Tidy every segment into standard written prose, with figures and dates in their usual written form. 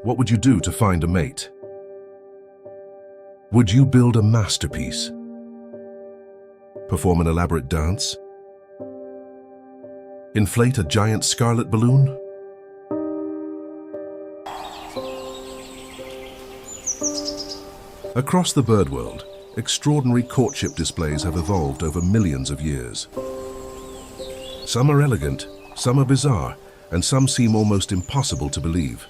What would you do to find a mate? Would you build a masterpiece? Perform an elaborate dance? Inflate a giant scarlet balloon? Across the bird world, extraordinary courtship displays have evolved over millions of years. Some are elegant, some are bizarre, and some seem almost impossible to believe.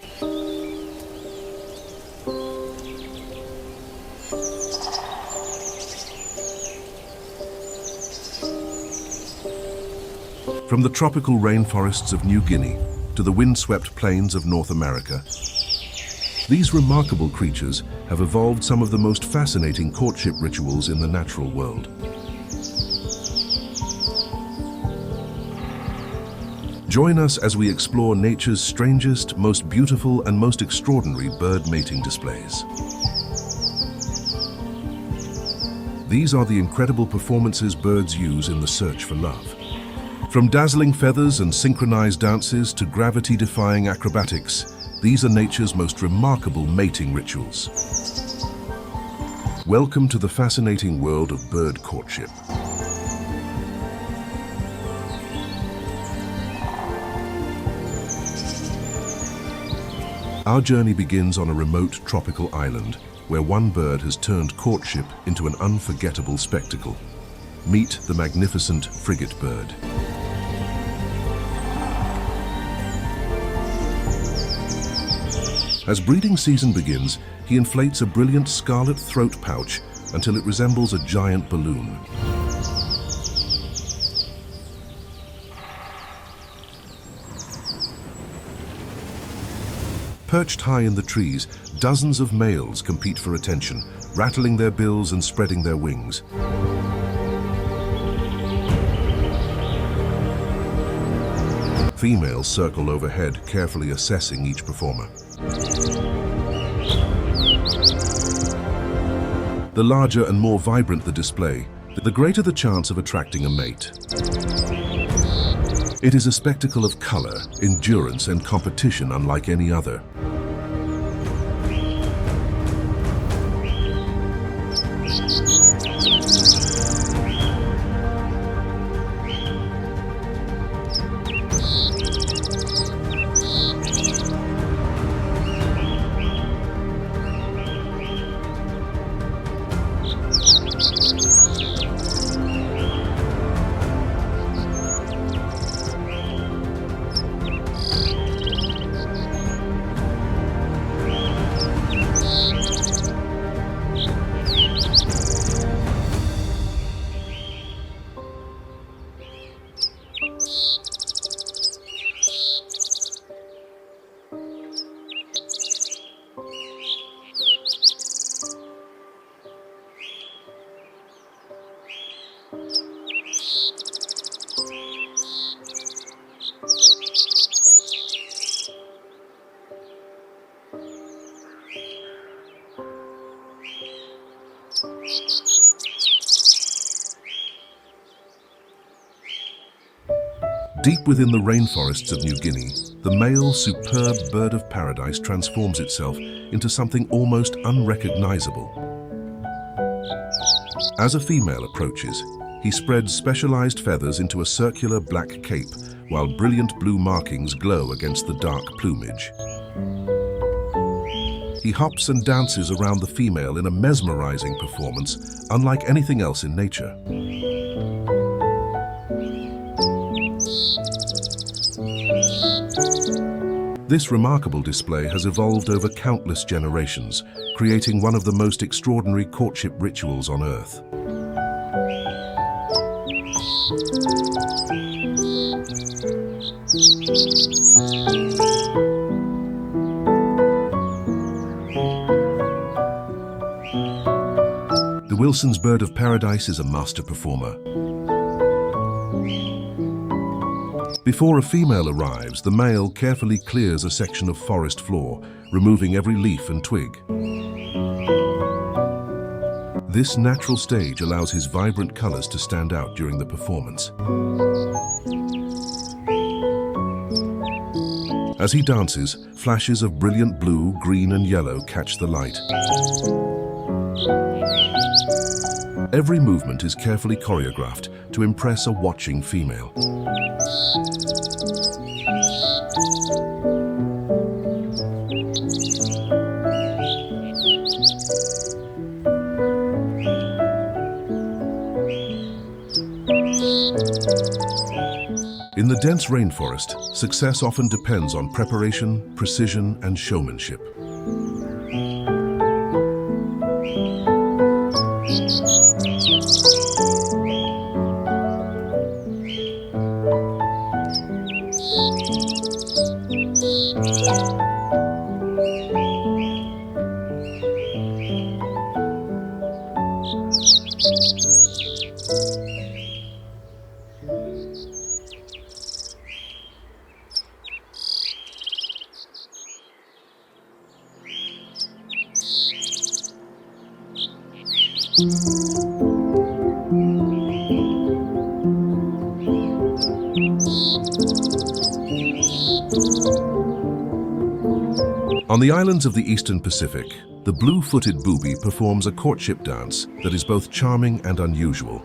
From the tropical rainforests of New Guinea to the windswept plains of North America, these remarkable creatures have evolved some of the most fascinating courtship rituals in the natural world. Join us as we explore nature's strangest, most beautiful, and most extraordinary bird mating displays. These are the incredible performances birds use in the search for love. From dazzling feathers and synchronized dances to gravity-defying acrobatics, these are nature's most remarkable mating rituals. Welcome to the fascinating world of bird courtship. Our journey begins on a remote tropical island where one bird has turned courtship into an unforgettable spectacle. Meet the magnificent Frigatebird. As breeding season begins, he inflates a brilliant scarlet throat pouch until it resembles a giant balloon. Perched high in the trees, dozens of males compete for attention, rattling their bills and spreading their wings. Females circle overhead, carefully assessing each performer. The larger and more vibrant the display, the greater the chance of attracting a mate. It is a spectacle of color, endurance, and competition unlike any other. Deep within the rainforests of New Guinea, the male superb bird of paradise transforms itself into something almost unrecognizable. As a female approaches, he spreads specialized feathers into a circular black cape, while brilliant blue markings glow against the dark plumage. He hops and dances around the female in a mesmerizing performance, unlike anything else in nature. This remarkable display has evolved over countless generations, creating one of the most extraordinary courtship rituals on Earth. The Wilson's bird of paradise is a master performer. Before a female arrives, the male carefully clears a section of forest floor, removing every leaf and twig. This natural stage allows his vibrant colors to stand out during the performance. As he dances, Flashes of brilliant blue, green and yellow catch the light. Every movement is carefully choreographed to impress a watching female. In the dense rainforest, success often depends on preparation, precision, and showmanship. On the islands of the Eastern Pacific, the blue-footed Booby performs a courtship dance that is both charming and unusual.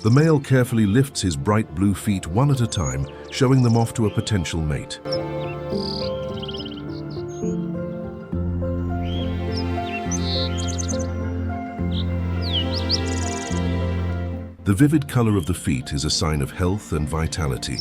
The male carefully lifts his bright blue feet one at a time, showing them off to a potential mate. The vivid color of the feet is a sign of health and vitality.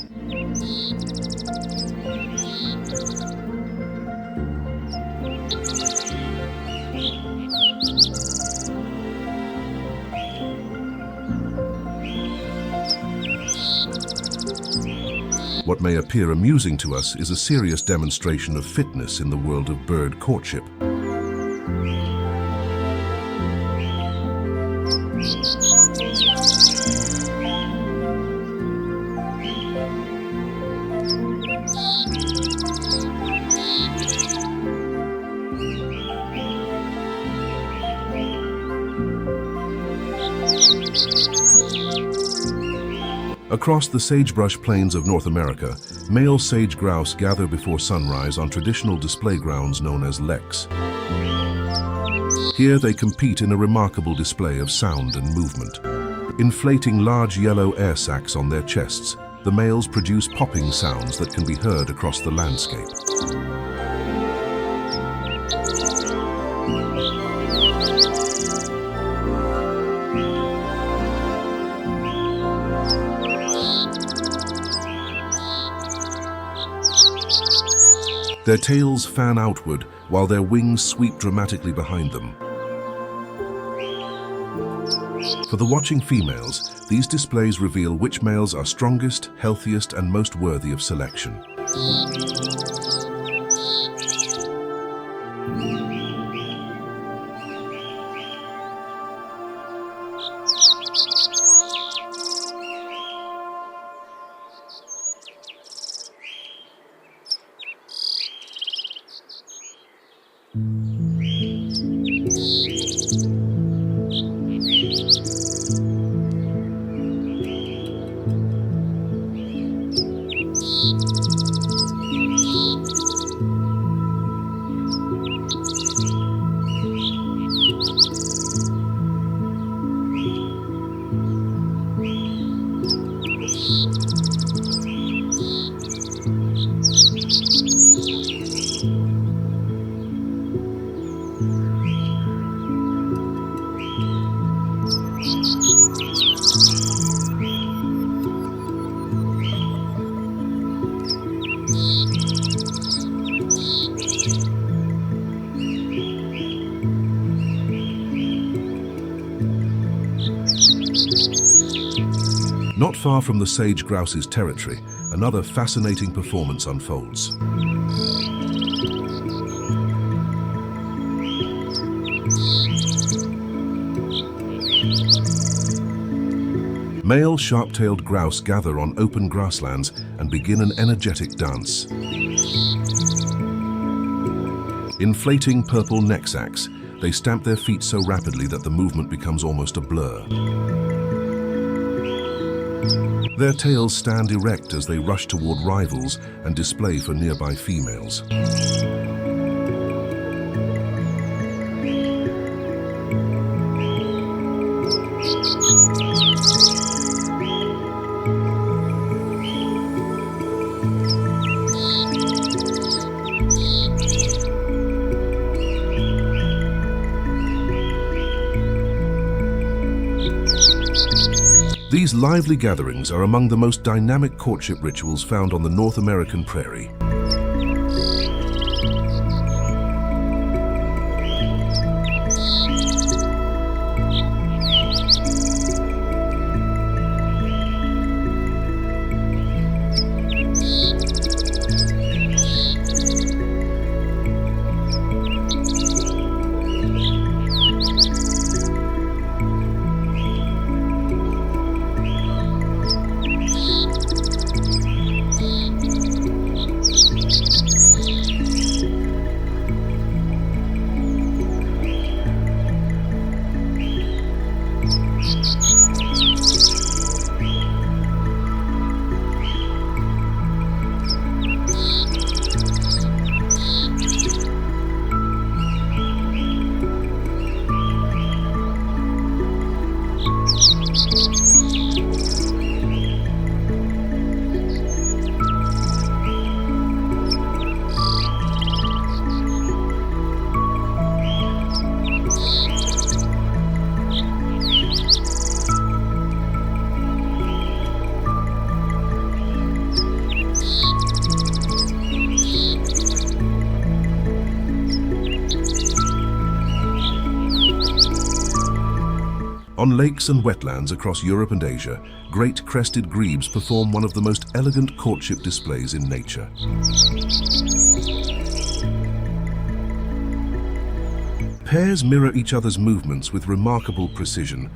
What may appear amusing to us is a serious demonstration of fitness in the world of bird courtship. Across the sagebrush plains of North America, male sage grouse gather before sunrise on traditional display grounds known as leks. Here they compete in a remarkable display of sound and movement. Inflating large yellow air sacs on their chests, the males produce popping sounds that can be heard across the landscape. Their tails fan outward while their wings sweep dramatically behind them. For the watching females, these displays reveal which males are strongest, healthiest, and most worthy of selection. Not far from the sage grouse's territory, another fascinating performance unfolds. Male sharp-tailed grouse gather on open grasslands and begin an energetic dance. Inflating purple neck sacs, they stamp their feet so rapidly that the movement becomes almost a blur. Their tails stand erect as they rush toward rivals and display for nearby females. These lively gatherings are among the most dynamic courtship rituals found on the North American prairie. On lakes and wetlands across Europe and Asia, great crested grebes perform one of the most elegant courtship displays in nature. Pairs mirror each other's movements with remarkable precision.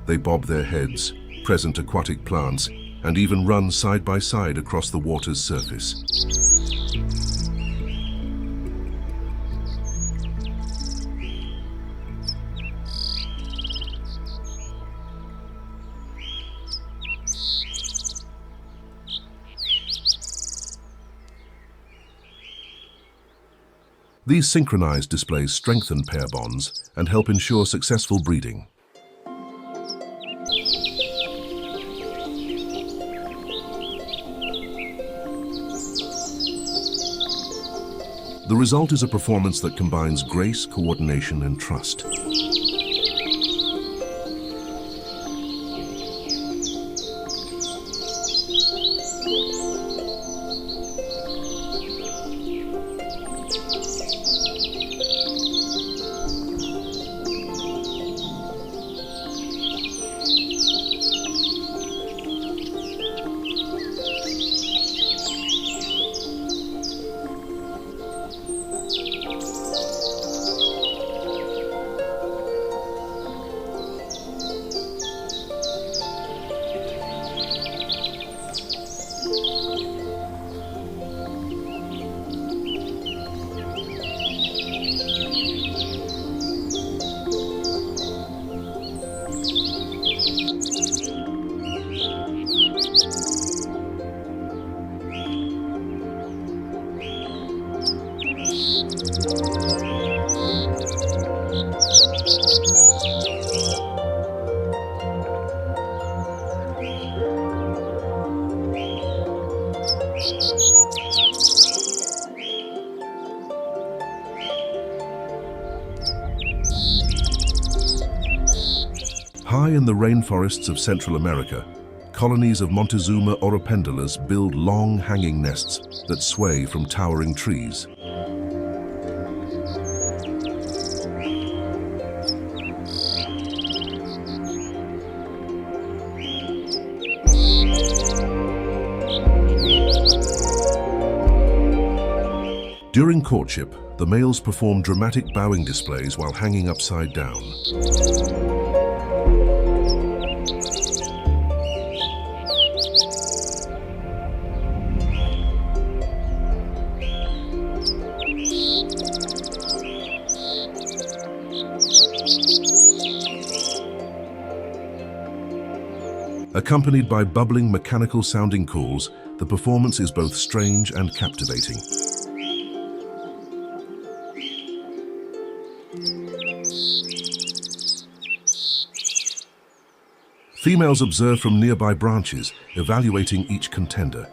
They bob their heads, present aquatic plants, and even run side by side across the water's surface. These synchronized displays strengthen pair bonds and help ensure successful breeding. The result is a performance that combines grace, coordination, and trust. High in the rainforests of Central America, colonies of Montezuma Oropendolas build long hanging nests that sway from towering trees. During courtship, the males perform dramatic bowing displays while hanging upside down. Accompanied by bubbling mechanical-sounding calls, the performance is both strange and captivating. Females observe from nearby branches, evaluating each contender.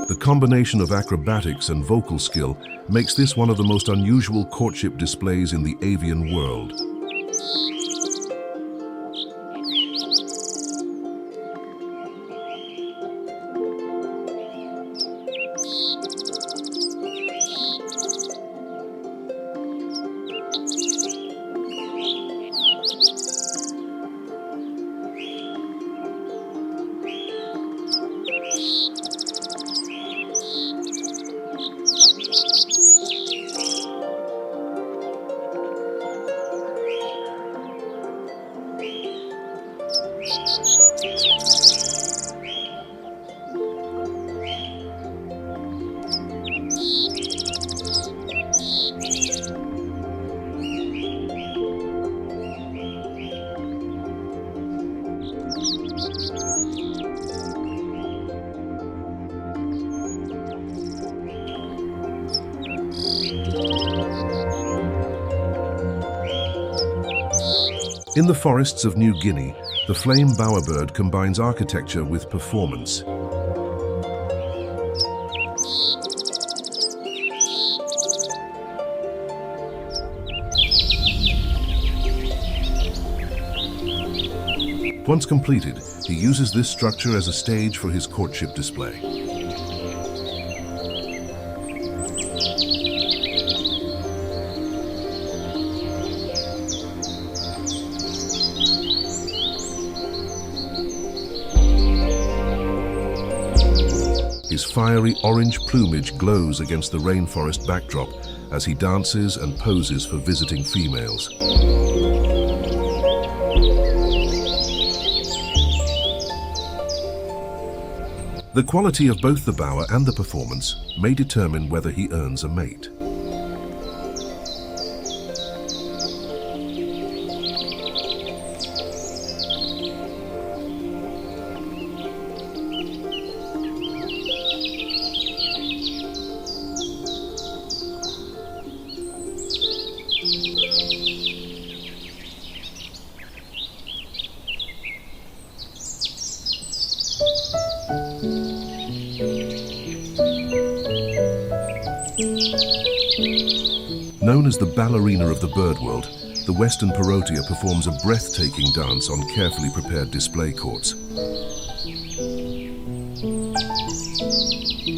The combination of acrobatics and vocal skill makes this one of the most unusual courtship displays in the avian world. In the forests of New Guinea, the flame bowerbird combines architecture with performance. Once completed, he uses this structure as a stage for his courtship display. His fiery orange plumage glows against the rainforest backdrop as he dances and poses for visiting females. The quality of both the bower and the performance may determine whether he earns a mate. Known as the ballerina of the bird world, the western Parotia performs a breathtaking dance on carefully prepared display courts.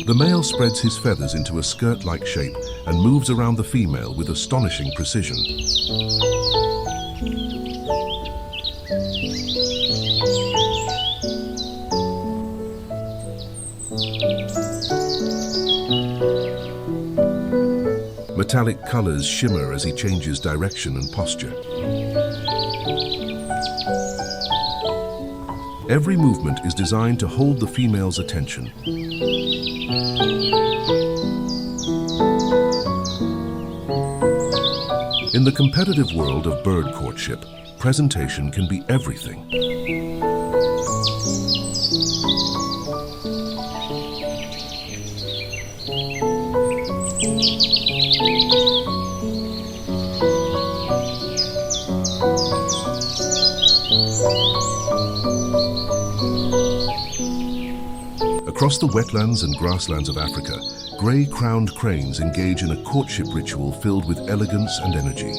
The male spreads his feathers into a skirt-like shape and moves around the female with astonishing precision. Metallic colors shimmer as he changes direction and posture. Every movement is designed to hold the female's attention. In the competitive world of bird courtship, presentation can be everything. Across the wetlands and grasslands of Africa, grey-crowned cranes engage in a courtship ritual filled with elegance and energy.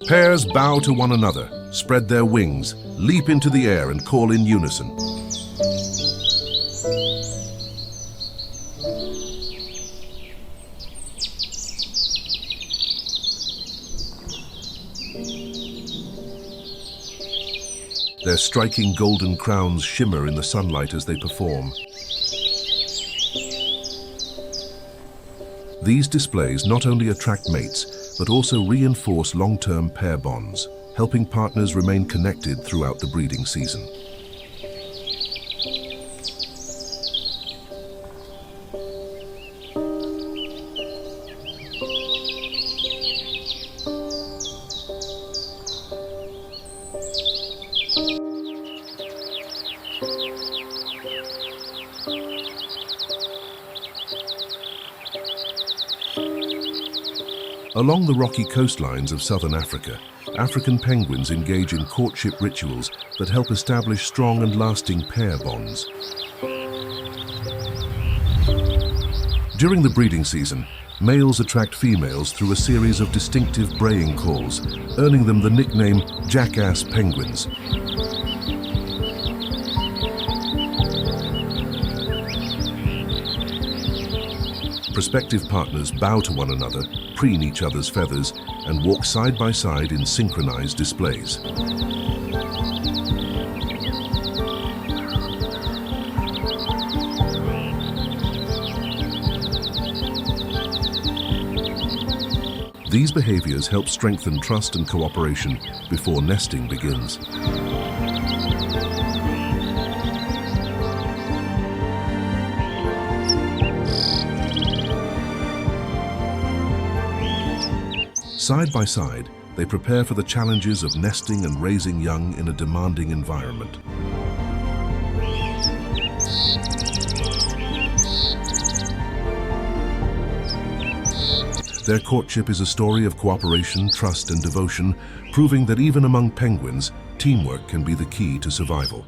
Pairs bow to one another, spread their wings, leap into the air and call in unison. Their striking golden crowns shimmer in the sunlight as they perform. These displays not only attract mates, but also reinforce long-term pair bonds, helping partners remain connected throughout the breeding season. Along the rocky coastlines of southern Africa, African penguins engage in courtship rituals that help establish strong and lasting pair bonds. During the breeding season, males attract females through a series of distinctive braying calls, earning them the nickname jackass penguins. Prospective partners bow to one another, preen each other's feathers, and walk side by side in synchronized displays. These behaviors help strengthen trust and cooperation before nesting begins. Side by side, they prepare for the challenges of nesting and raising young in a demanding environment. Their courtship is a story of cooperation, trust, and devotion, proving that even among penguins, teamwork can be the key to survival.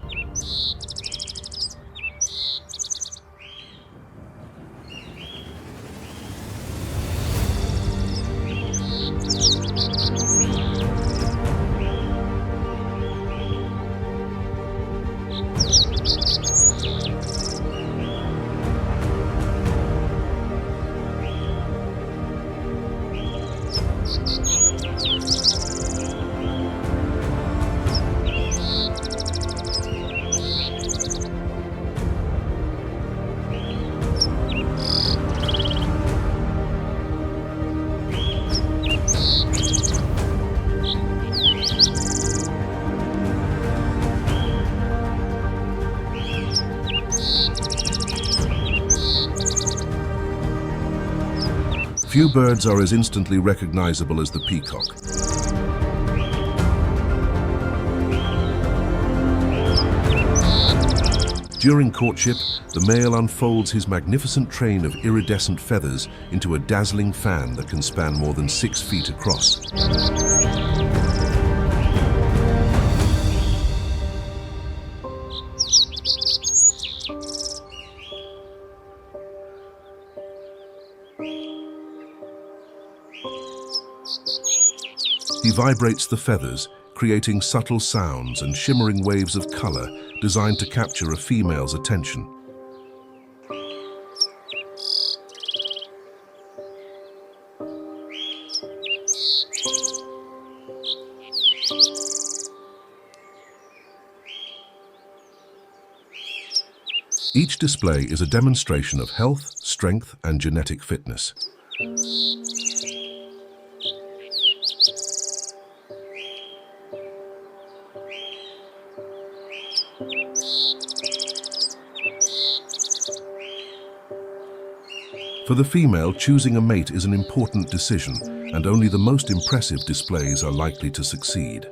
Few birds are as instantly recognizable as the peacock. During courtship, the male unfolds his magnificent train of iridescent feathers into a dazzling fan that can span more than 6 feet across. He vibrates the feathers, creating subtle sounds and shimmering waves of color designed to capture a female's attention. Each display is a demonstration of health, strength, and genetic fitness. For the female, choosing a mate is an important decision, and only the most impressive displays are likely to succeed.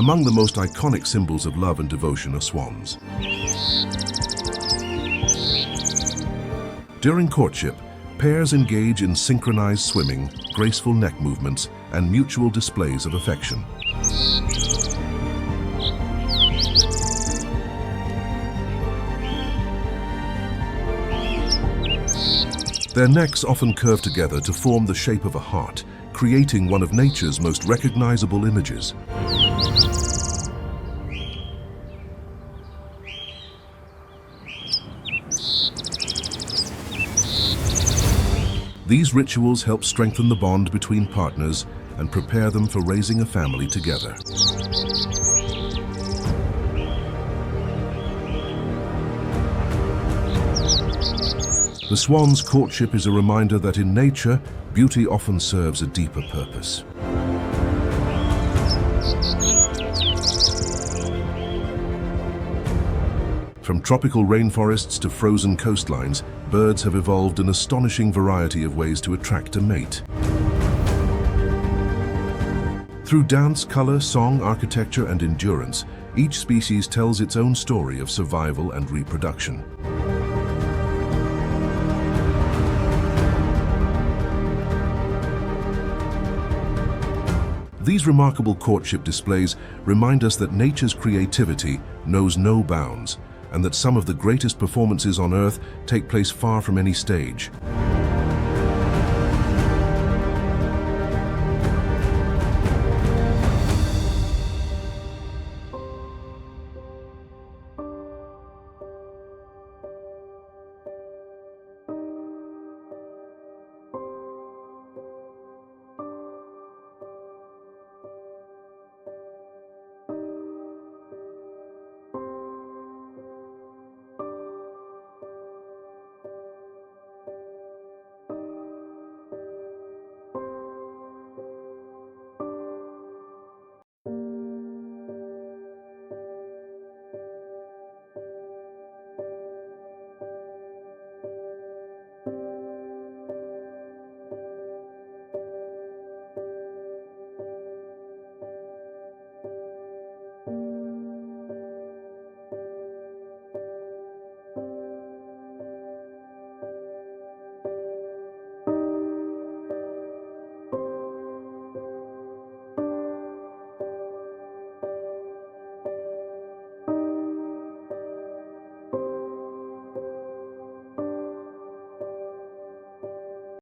Among the most iconic symbols of love and devotion are swans. During courtship, pairs engage in synchronized swimming, graceful neck movements, and mutual displays of affection. Their necks often curve together to form the shape of a heart, creating one of nature's most recognizable images. These rituals help strengthen the bond between partners and prepare them for raising a family together. The swan's courtship is a reminder that in nature, beauty often serves a deeper purpose. From tropical rainforests to frozen coastlines, birds have evolved an astonishing variety of ways to attract a mate. Through dance, color, song, architecture, and endurance, each species tells its own story of survival and reproduction. These remarkable courtship displays remind us that nature's creativity knows no bounds, and that some of the greatest performances on Earth take place far from any stage.